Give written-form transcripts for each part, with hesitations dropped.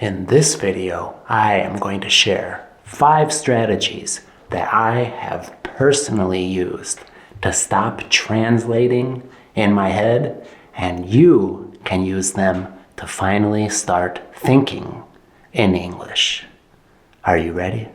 In this video, I am going to share 5 strategies that I have personally used to stop translating in my head, and you can use them to finally start thinking in English. Are you ready?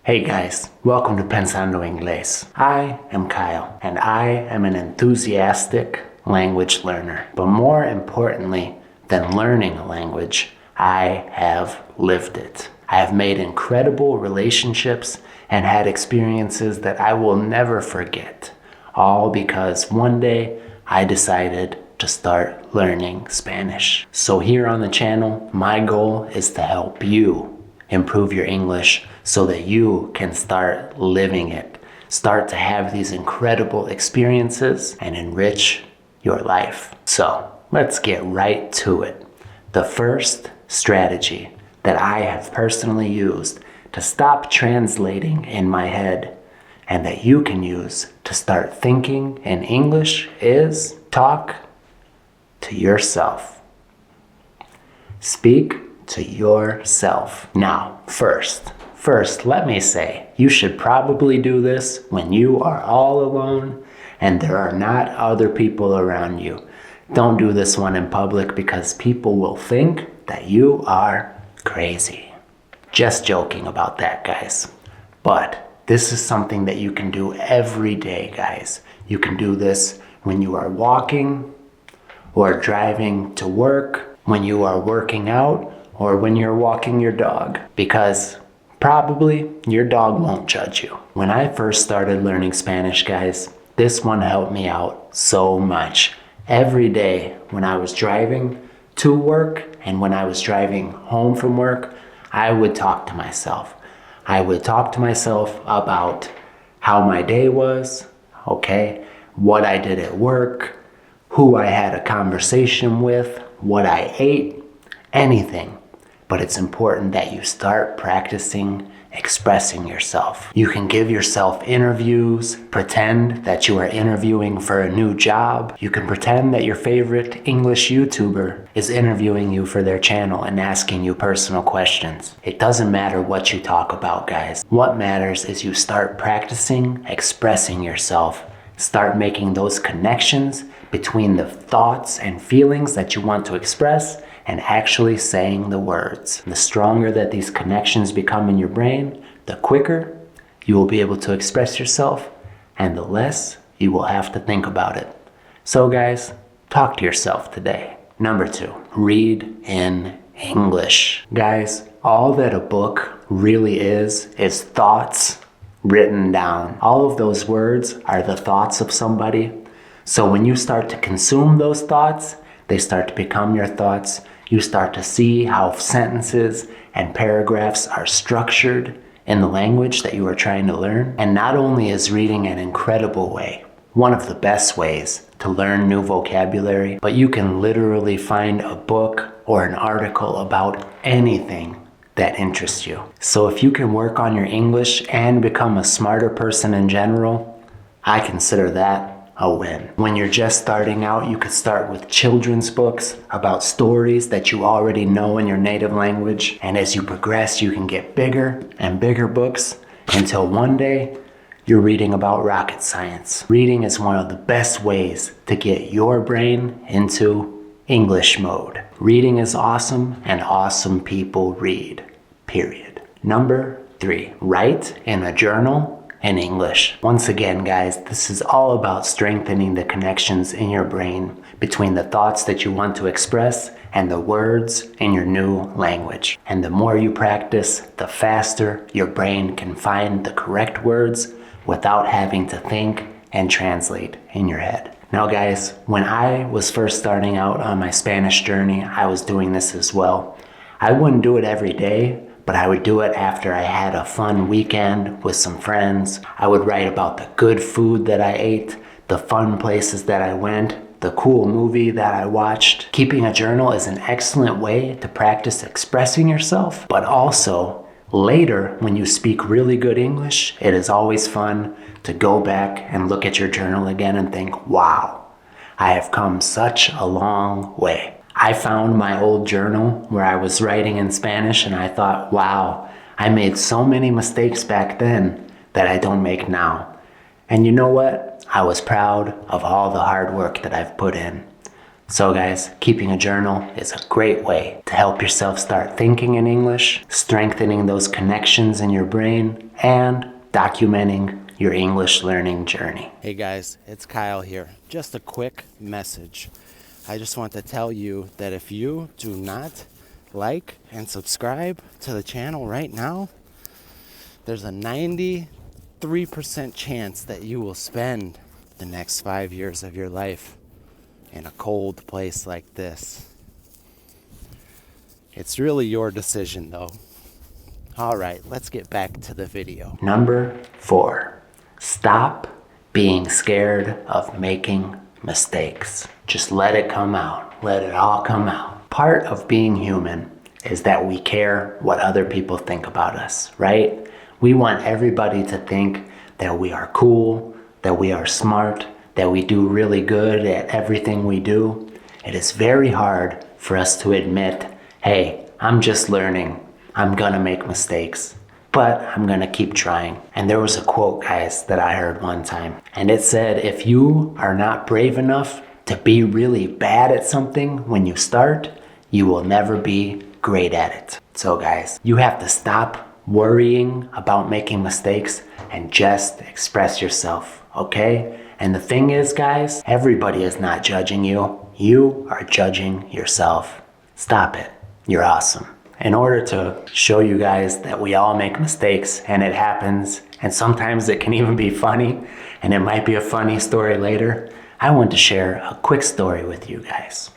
Hey guys, welcome to Pensando Inglés. I am Kyle, and I am an enthusiastic language learner. But more importantly than learning a language, I have lived it. I have made incredible relationships and had experiences that I will never forget, all because one day I decided to start learning Spanish. So here on the channel, my goal is to help you improve your English so that you can start living it, start to have these incredible experiences and enrich your life. So let's get right to it. The first strategy that I have personally used to stop translating in my head and that you can use to start thinking in English is talk to yourself. Speak to yourself. Now, first, let me say, you should probably do this when you are all alone and there are not other people around you. Don't do this one in public because people will think that you are crazy. Just joking about that, guys. But this is something that you can do every day, guys. You can do this when you are walking or driving to work, when you are working out, or when you're walking your dog, because probably your dog won't judge you. When I first started learning Spanish, guys, this one helped me out so much. Every day when I was driving to work and when I was driving home from work, I would talk to myself. I would talk to myself about how my day was, okay, what I did at work, who I had a conversation with, what I ate, anything. But it's important that you start practicing expressing yourself. You can give yourself interviews, pretend that you are interviewing for a new job. You can pretend that your favorite English YouTuber is interviewing you for their channel and asking you personal questions. It doesn't matter what you talk about, guys. What matters is you start practicing expressing yourself. Start making those connections between the thoughts and feelings that you want to express and actually saying the words. The stronger that these connections become in your brain, the quicker you will be able to express yourself and the less you will have to think about it. So guys, talk to yourself today. Number 2, read in English. Guys, all that a book really is thoughts written down. All of those words are the thoughts of somebody. So when you start to consume those thoughts, they start to become your thoughts. You start to see how sentences and paragraphs are structured in the language that you are trying to learn. And not only is reading an incredible way, one of the best ways to learn new vocabulary, but you can literally find a book or an article about anything that interests you. So if you can work on your English and become a smarter person in general, I consider that a win. When you're just starting out, you could start with children's books about stories that you already know in your native language. And as you progress, you can get bigger and bigger books until one day you're reading about rocket science. Reading is one of the best ways to get your brain into English mode. Reading is awesome, and awesome people read, period. Number 3, write in a journal in English. Once again, guys, this is all about strengthening the connections in your brain between the thoughts that you want to express and the words in your new language. And the more you practice, the faster your brain can find the correct words without having to think and translate in your head. Now, guys, when I was first starting out on my Spanish journey, I was doing this as well. I wouldn't do it every day, but I would do it after I had a fun weekend with some friends. I would write about the good food that I ate, the fun places that I went, the cool movie that I watched. Keeping a journal is an excellent way to practice expressing yourself, but also later when you speak really good English, it is always fun to go back and look at your journal again and think, wow, I have come such a long way. I found my old journal where I was writing in Spanish and I thought, wow, I made so many mistakes back then that I don't make now. And you know what? I was proud of all the hard work that I've put in. So guys, keeping a journal is a great way to help yourself start thinking in English, strengthening those connections in your brain, and documenting your English learning journey. Hey guys, it's Kyle here. Just a quick message. I just want to tell you that if you do not like and subscribe to the channel right now, there's a 93% chance that you will spend the next 5 years of your life in a cold place like this. It's really your decision though. All right, let's get back to the video. Number 4, stop being scared of making mistakes. Just let it come out. Let it all come out. Part of being human is that we care what other people think about us, right? We want everybody to think that we are cool, that we are smart, that we do really good at everything we do. It is very hard for us to admit, hey, I'm just learning. I'm gonna make mistakes, but I'm gonna keep trying. And there was a quote, guys, that I heard one time. And it said, if you are not brave enough to be really bad at something when you start, you will never be great at it. So guys, you have to stop worrying about making mistakes and just express yourself, okay? And the thing is, guys, everybody is not judging you. You are judging yourself. Stop it. You're awesome. In order to show you guys that we all make mistakes and it happens, and sometimes it can even be funny, and it might be a funny story later, I want to share a quick story with you guys.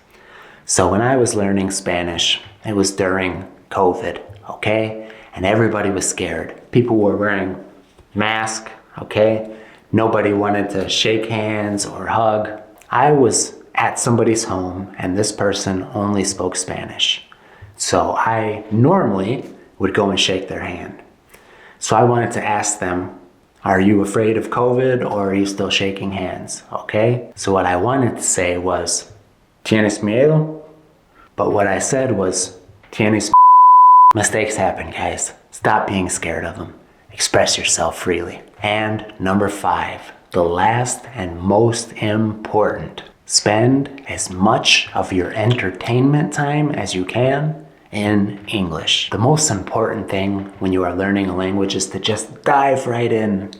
So when I was learning Spanish, it was during COVID, okay? And everybody was scared. People were wearing masks, okay? Nobody wanted to shake hands or hug. I was at somebody's home and this person only spoke Spanish. So I normally would go and shake their hand. So I wanted to ask them, are you afraid of COVID or are you still shaking hands? Okay? So what I wanted to say was, ¿Tienes miedo? But what I said was, ¿Tienes miedo? Mistakes happen, guys. Stop being scared of them. Express yourself freely. And number 5, the last and most important, spend as much of your entertainment time as you can in English. The most important thing when you are learning a language is to just dive right in,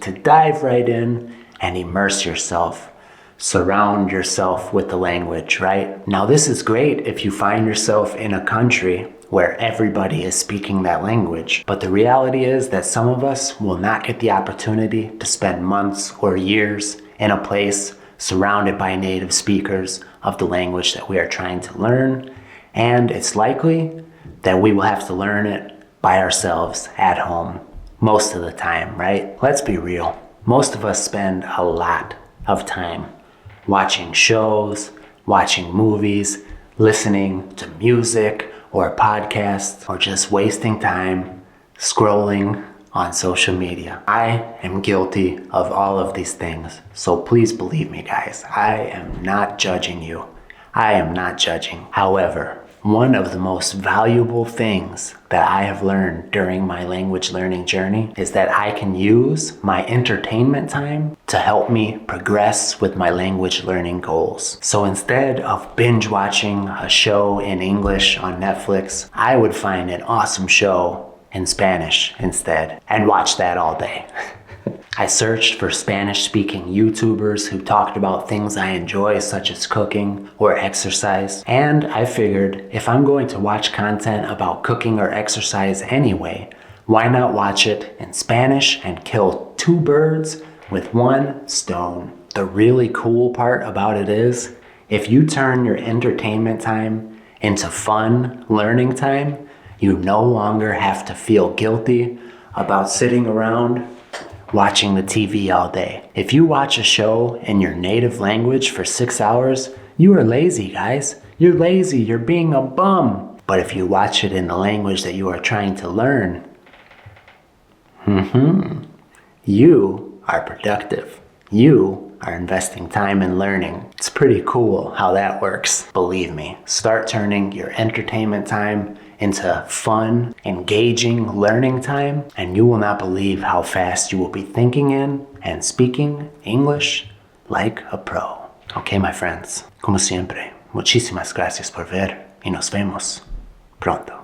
and immerse yourself. Surround yourself with the language, right? Now this is great if you find yourself in a country where everybody is speaking that language. But the reality is that some of us will not get the opportunity to spend months or years in a place surrounded by native speakers of the language that we are trying to learn. And it's likely that we will have to learn it by ourselves at home most of the time, right? Let's be real. Most of us spend a lot of time watching shows, watching movies, listening to music or podcasts, or just wasting time scrolling on social media. I am guilty of all of these things. So please believe me, guys. I am not judging you. I am not judging. However, one of the most valuable things that I have learned during my language learning journey is that I can use my entertainment time to help me progress with my language learning goals. So instead of binge watching a show in English on Netflix, I would find an awesome show in Spanish instead and watch that all day. I searched for Spanish-speaking YouTubers who talked about things I enjoy, such as cooking or exercise. And I figured if I'm going to watch content about cooking or exercise anyway, why not watch it in Spanish and kill 2 birds with 1 stone? The really cool part about it is, if you turn your entertainment time into fun learning time, you no longer have to feel guilty about sitting around watching the TV all day. If you watch a show in your native language for 6 hours, you are lazy, guys. You're lazy, you're being a bum. But if you watch it in the language that you are trying to learn, you are productive. You are investing time in learning. It's pretty cool how that works. Believe me, start turning your entertainment time into fun, engaging learning time, and you will not believe how fast you will be thinking in and speaking English like a pro. Okay, my friends, como siempre, muchísimas gracias por ver y nos vemos pronto.